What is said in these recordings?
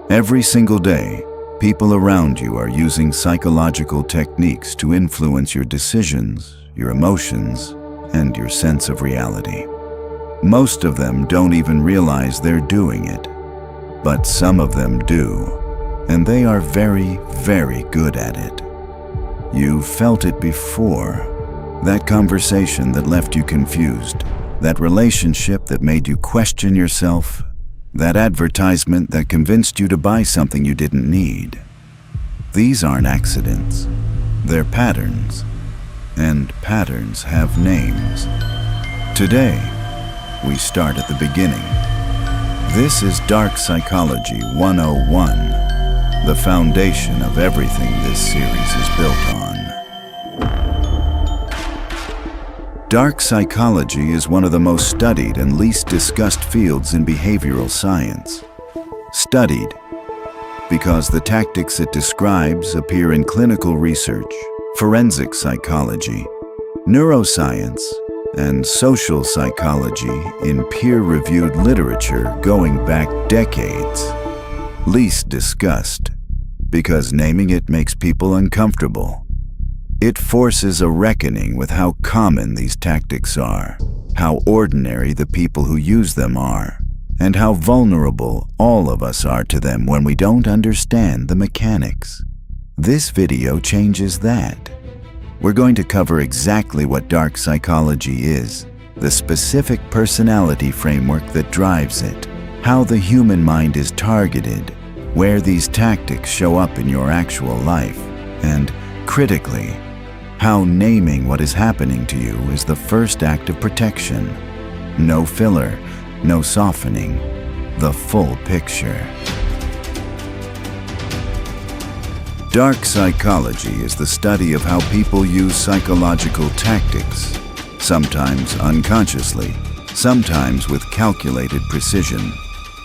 Every single day, people around you are using psychological techniques to influence your decisions, your emotions, and your sense of reality. Most of them don't even realize they're doing it, but some of them do, and they are very, very good at it. You've felt it before. That conversation that left you confused, that relationship that made you question yourself, that advertisement that convinced you to buy something you didn't need. These aren't accidents. They're patterns. And patterns have names. Today, we start at the beginning. This is Dark Psychology 101, the foundation of everything this series is built on. Dark psychology is one of the most studied and least discussed fields in behavioral science. Studied because the tactics it describes appear in clinical research, forensic psychology, neuroscience, and social psychology in peer-reviewed literature going back decades. Least discussed because naming it makes people uncomfortable. It forces a reckoning with how common these tactics are, how ordinary the people who use them are, and how vulnerable all of us are to them when we don't understand the mechanics. This video changes that. We're going to cover exactly what dark psychology is, the specific personality framework that drives it, how the human mind is targeted, where these tactics show up in your actual life, and, critically, how naming what is happening to you is the first act of protection. No filler, no softening, the full picture. Dark psychology is the study of how people use psychological tactics, sometimes unconsciously, sometimes with calculated precision,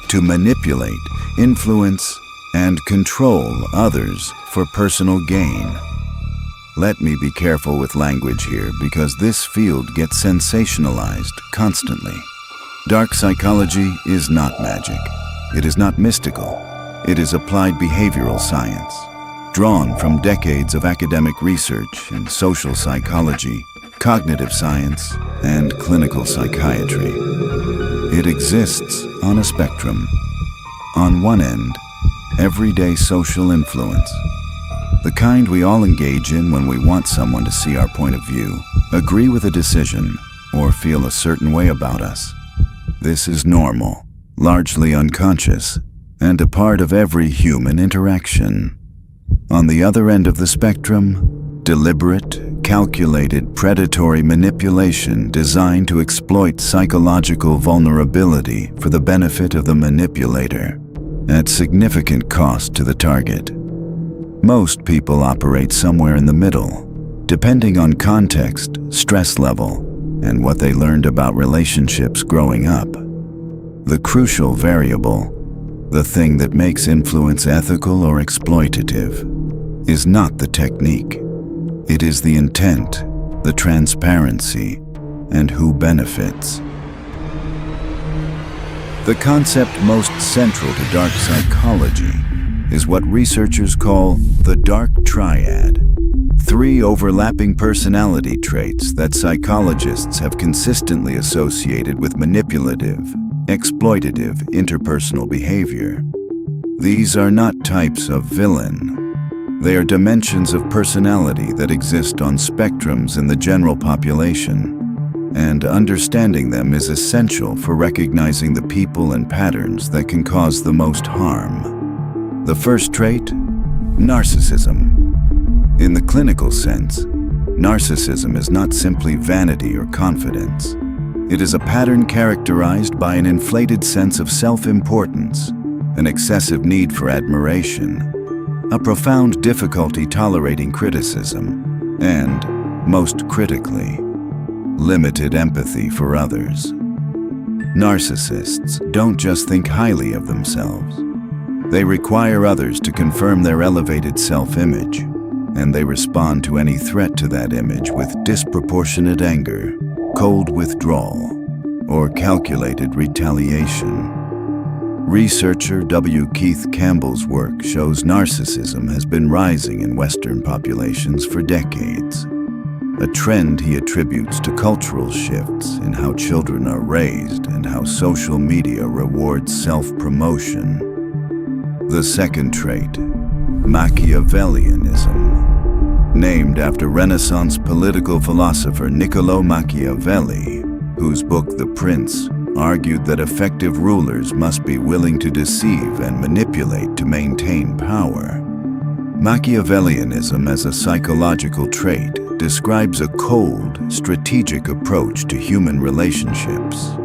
to manipulate, influence, and control others for personal gain. Let me be careful with language here because this field gets sensationalized constantly. Dark psychology is not magic. It is not mystical. It is applied behavioral science, drawn from decades of academic research in social psychology, cognitive science, and clinical psychiatry. It exists on a spectrum. On one end, everyday social influence. The kind we all engage in when we want someone to see our point of view, agree with a decision, or feel a certain way about us. This is normal, largely unconscious, and a part of every human interaction. On the other end of the spectrum, deliberate, calculated predatory manipulation designed to exploit psychological vulnerability for the benefit of the manipulator, at significant cost to the target. Most people operate somewhere in the middle, depending on context, stress level, and what they learned about relationships growing up. The crucial variable, the thing that makes influence ethical or exploitative, is not the technique. It is the intent, the transparency, and who benefits. The concept most central to dark psychology is what researchers call the Dark Triad, 3 overlapping personality traits that psychologists have consistently associated with manipulative, exploitative interpersonal behavior. These are not types of villain. They are dimensions of personality that exist on spectrums in the general population, and understanding them is essential for recognizing the people and patterns that can cause the most harm. The first trait, narcissism. In the clinical sense, narcissism is not simply vanity or confidence. It is a pattern characterized by an inflated sense of self-importance, an excessive need for admiration, a profound difficulty tolerating criticism, and, most critically, limited empathy for others. Narcissists don't just think highly of themselves. They require others to confirm their elevated self-image, and they respond to any threat to that image with disproportionate anger, cold withdrawal, or calculated retaliation. Researcher W. Keith Campbell's work shows narcissism has been rising in Western populations for decades, a trend he attributes to cultural shifts in how children are raised and how social media rewards self-promotion. The second trait, Machiavellianism, named after Renaissance political philosopher Niccolò Machiavelli, whose book The Prince argued that effective rulers must be willing to deceive and manipulate to maintain power. Machiavellianism as a psychological trait describes a cold, strategic approach to human relationships.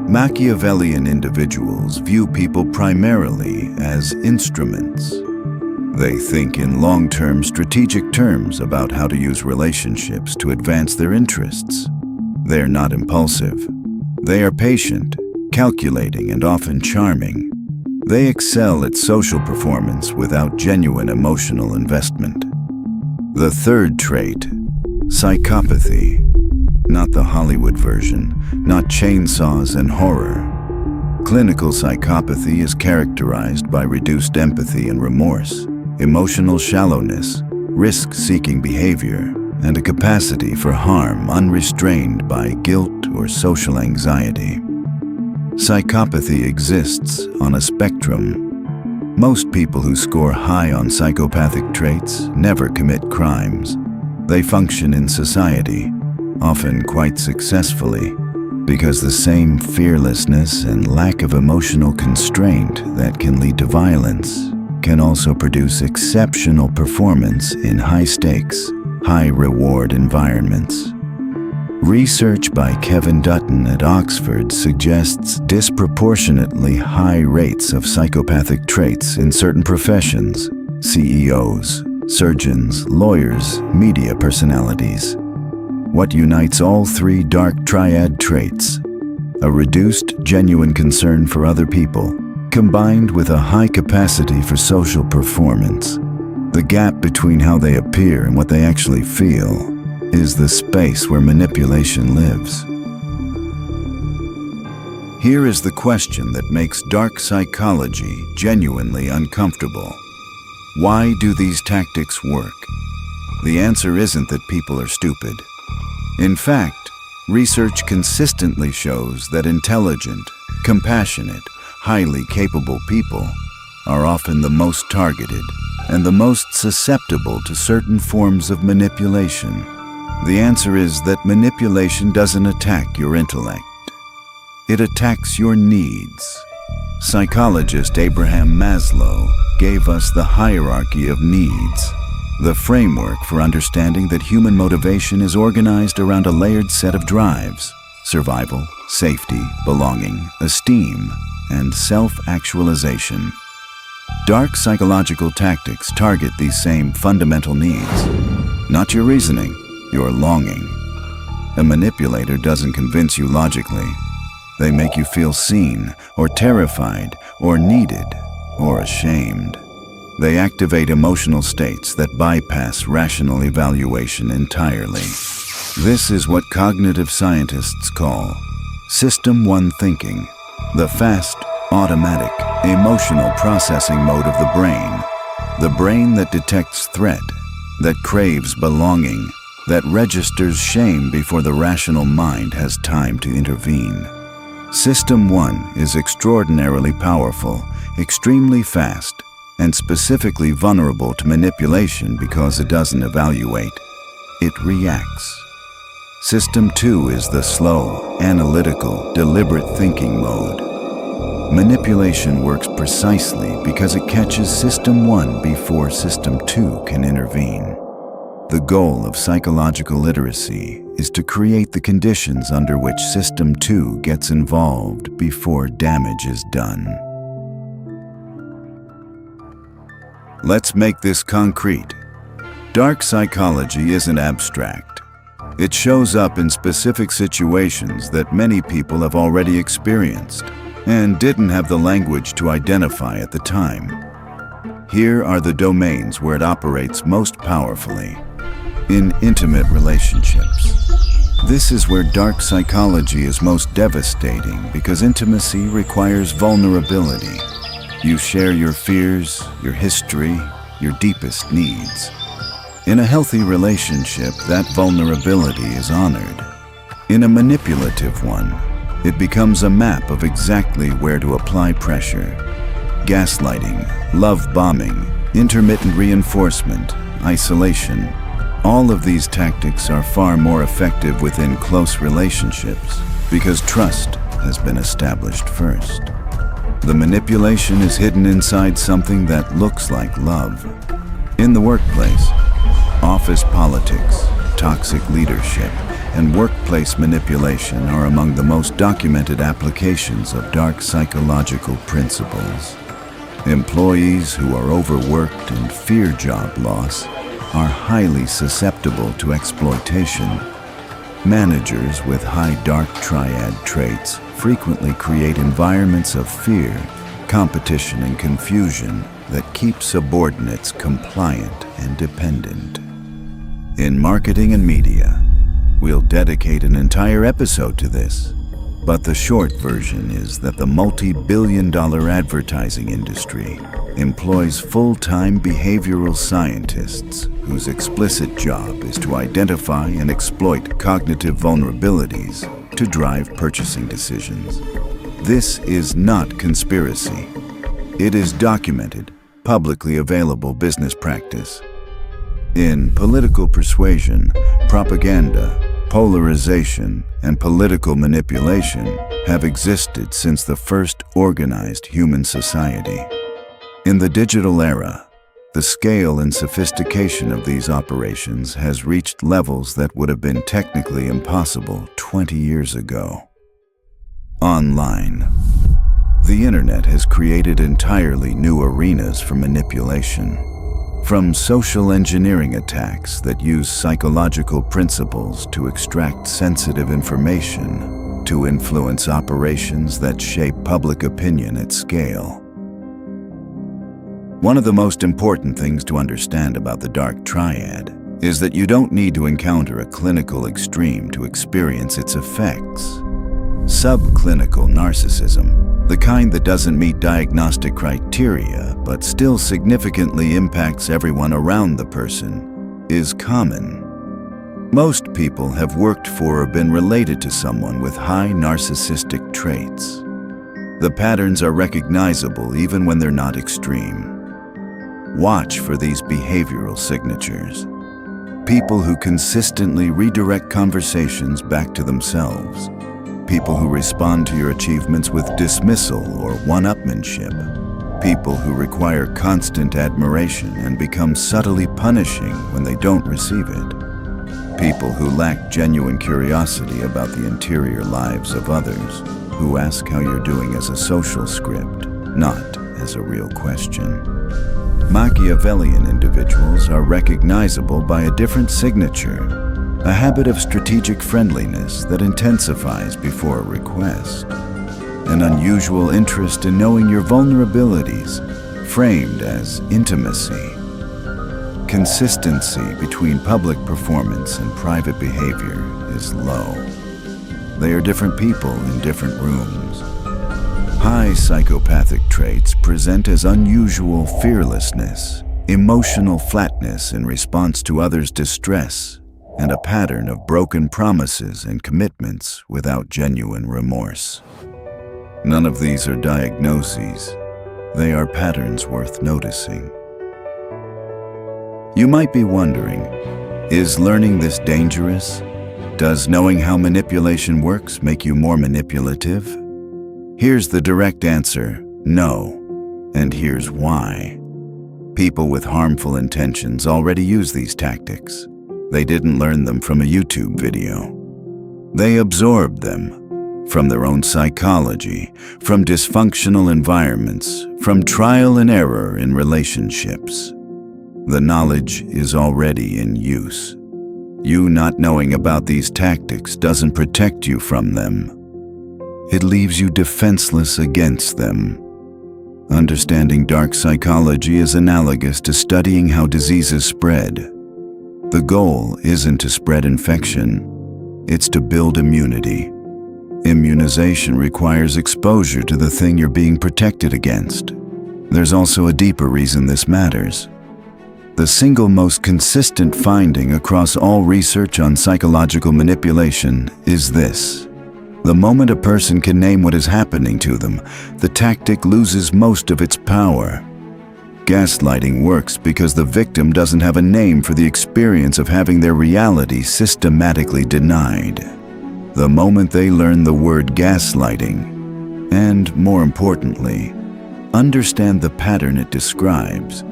Machiavellian individuals view people primarily as instruments. They think in long-term strategic terms about how to use relationships to advance their interests. They're not impulsive. They are patient, calculating, and often charming. They excel at social performance without genuine emotional investment. The third trait, psychopathy. Not the Hollywood version, not chainsaws and horror. Clinical psychopathy is characterized by reduced empathy and remorse, emotional shallowness, risk-seeking behavior, and a capacity for harm unrestrained by guilt or social anxiety. Psychopathy exists on a spectrum. Most people who score high on psychopathic traits never commit crimes. They function in society, often quite successfully, because the same fearlessness and lack of emotional constraint that can lead to violence can also produce exceptional performance in high-stakes, high-reward environments. Research by Kevin Dutton at Oxford suggests disproportionately high rates of psychopathic traits in certain professions: CEOs, surgeons, lawyers, media personalities. What unites all three Dark Triad traits? A reduced, genuine concern for other people, combined with a high capacity for social performance. The gap between how they appear and what they actually feel is the space where manipulation lives. Here is the question that makes dark psychology genuinely uncomfortable. Why do these tactics work? The answer isn't that people are stupid. In fact, research consistently shows that intelligent, compassionate, highly capable people are often the most targeted and the most susceptible to certain forms of manipulation. The answer is that manipulation doesn't attack your intellect. It attacks your needs. Psychologist Abraham Maslow gave us the hierarchy of needs, the framework for understanding that human motivation is organized around a layered set of drives: survival, safety, belonging, esteem, and self-actualization. Dark psychological tactics target these same fundamental needs. Not your reasoning, your longing. A manipulator doesn't convince you logically. They make you feel seen, or terrified, or needed, or ashamed. They activate emotional states that bypass rational evaluation entirely. This is what cognitive scientists call System 1 thinking, the fast, automatic, emotional processing mode of the brain that detects threat, that craves belonging, that registers shame before the rational mind has time to intervene. System 1 is extraordinarily powerful, extremely fast, and specifically vulnerable to manipulation because it doesn't evaluate, it reacts. System 2 is the slow, analytical, deliberate thinking mode. Manipulation works precisely because it catches System 1 before System 2 can intervene. The goal of psychological literacy is to create the conditions under which System 2 gets involved before damage is done. Let's make this concrete. Dark psychology isn't abstract. It shows up in specific situations that many people have already experienced and didn't have the language to identify at the time. Here are the domains where it operates most powerfully. In intimate relationships, This is where dark psychology is most devastating because intimacy requires vulnerability. You share your fears, your history, your deepest needs. In a healthy relationship, that vulnerability is honored. In a manipulative one, it becomes a map of exactly where to apply pressure. Gaslighting, love bombing, intermittent reinforcement, isolation. All of these tactics are far more effective within close relationships because trust has been established first. The manipulation is hidden inside something that looks like love. In the workplace, office politics, toxic leadership, and workplace manipulation are among the most documented applications of dark psychological principles. Employees who are overworked and fear job loss are highly susceptible to exploitation. Managers with high Dark Triad traits frequently create environments of fear, competition, and confusion that keep subordinates compliant and dependent. In marketing and media, we'll dedicate an entire episode to this, but the short version is that the multi-billion-dollar advertising industry employs full-time behavioral scientists whose explicit job is to identify and exploit cognitive vulnerabilities to drive purchasing decisions. This is not conspiracy. It is documented, publicly available business practice. In political persuasion, propaganda, polarization, and political manipulation have existed since the first organized human society. In the digital era, the scale and sophistication of these operations has reached levels that would have been technically impossible 20 years ago. Online. The internet has created entirely new arenas for manipulation. From social engineering attacks that use psychological principles to extract sensitive information, to influence operations that shape public opinion at scale. One of the most important things to understand about the Dark Triad is that you don't need to encounter a clinical extreme to experience its effects. Subclinical narcissism, the kind that doesn't meet diagnostic criteria but still significantly impacts everyone around the person, is common. Most people have worked for or been related to someone with high narcissistic traits. The patterns are recognizable even when they're not extreme. Watch for these behavioral signatures. People who consistently redirect conversations back to themselves. People who respond to your achievements with dismissal or one-upmanship. People who require constant admiration and become subtly punishing when they don't receive it. People who lack genuine curiosity about the interior lives of others, who ask how you're doing as a social script, not as a real question. Machiavellian individuals are recognizable by a different signature, a habit of strategic friendliness that intensifies before a request, an unusual interest in knowing your vulnerabilities, framed as intimacy. Consistency between public performance and private behavior is low. They are different people in different rooms. High psychopathic traits present as unusual fearlessness, emotional flatness in response to others' distress, and a pattern of broken promises and commitments without genuine remorse. None of these are diagnoses. They are patterns worth noticing. You might be wondering, is learning this dangerous? Does knowing how manipulation works make you more manipulative? Here's the direct answer, no. And here's why. People with harmful intentions already use these tactics. They didn't learn them from a YouTube video. They absorbed them from their own psychology, from dysfunctional environments, from trial and error in relationships. The knowledge is already in use. You not knowing about these tactics doesn't protect you from them. It leaves you defenseless against them. Understanding dark psychology is analogous to studying how diseases spread. The goal isn't to spread infection. It's to build immunity. Immunization requires exposure to the thing you're being protected against. There's also a deeper reason this matters. The single most consistent finding across all research on psychological manipulation is this. The moment a person can name what is happening to them, the tactic loses most of its power. Gaslighting works because the victim doesn't have a name for the experience of having their reality systematically denied. The moment they learn the word gaslighting, and more importantly, understand the pattern it describes,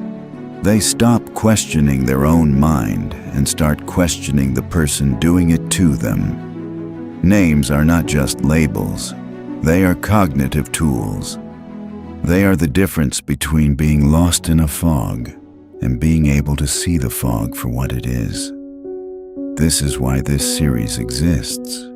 they stop questioning their own mind and start questioning the person doing it to them. Names are not just labels, they are cognitive tools. They are the difference between being lost in a fog and being able to see the fog for what it is. This is why this series exists.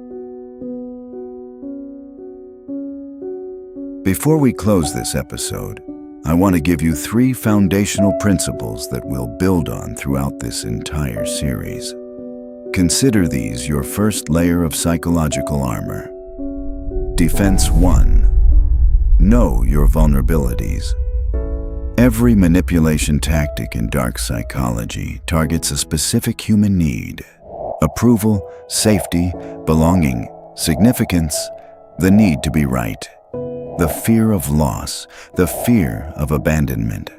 Before we close this episode, I want to give you 3 foundational principles that we'll build on throughout this entire series. Consider these your first layer of psychological armor. Defense 1. Know your vulnerabilities. Every manipulation tactic in dark psychology targets a specific human need: approval, safety, belonging, significance, the need to be right, the fear of loss, the fear of abandonment.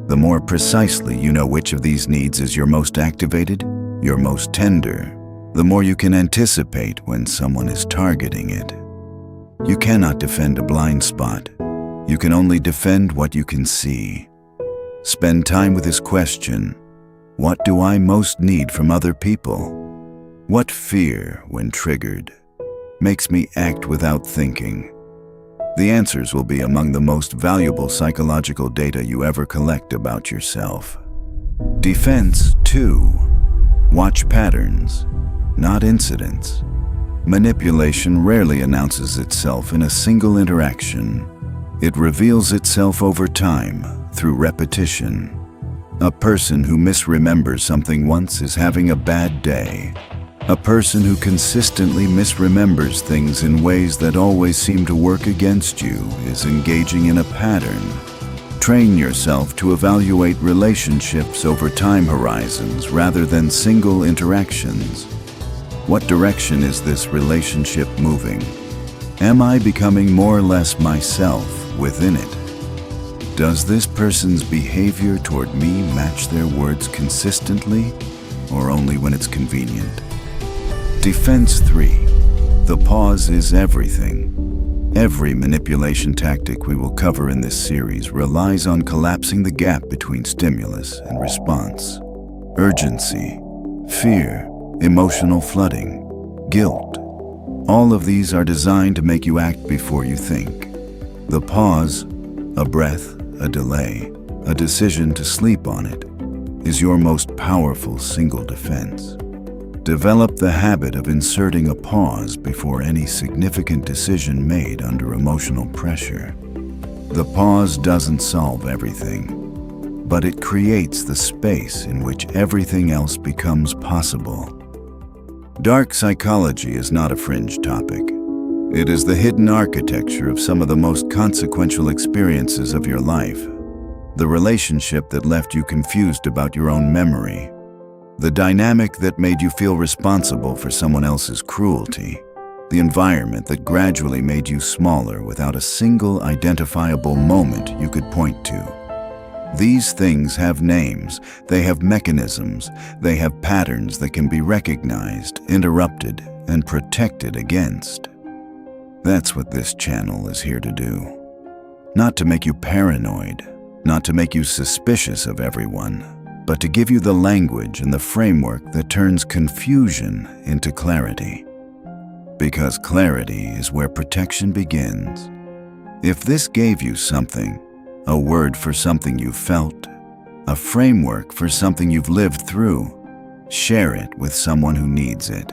The more precisely you know which of these needs is your most activated, your most tender, the more you can anticipate when someone is targeting it. You cannot defend a blind spot. You can only defend what you can see. Spend time with this question: what do I most need from other people? What fear, when triggered, makes me act without thinking? The answers will be among the most valuable psychological data you ever collect about yourself. Defense 2. Watch patterns, not incidents. Manipulation rarely announces itself in a single interaction. It reveals itself over time, through repetition. A person who misremembers something once is having a bad day. A person who consistently misremembers things in ways that always seem to work against you is engaging in a pattern. Train yourself to evaluate relationships over time horizons rather than single interactions. What direction is this relationship moving? Am I becoming more or less myself within it? Does this person's behavior toward me match their words consistently, or only when it's convenient? Defense 3. The pause is everything. Every manipulation tactic we will cover in this series relies on collapsing the gap between stimulus and response. Urgency, fear, emotional flooding, guilt. All of these are designed to make you act before you think. The pause, a breath, a delay, a decision to sleep on it, is your most powerful single defense. Develop the habit of inserting a pause before any significant decision made under emotional pressure. The pause doesn't solve everything, but it creates the space in which everything else becomes possible. Dark psychology is not a fringe topic. It is the hidden architecture of some of the most consequential experiences of your life. The relationship that left you confused about your own memory. The dynamic that made you feel responsible for someone else's cruelty. The environment that gradually made you smaller without a single identifiable moment you could point to. These things have names, they have mechanisms, they have patterns that can be recognized, interrupted, and protected against. That's what this channel is here to do. Not to make you paranoid, not to make you suspicious of everyone, but to give you the language and the framework that turns confusion into clarity. Because clarity is where protection begins. If this gave you something, a word for something you felt, a framework for something you've lived through, share it with someone who needs it.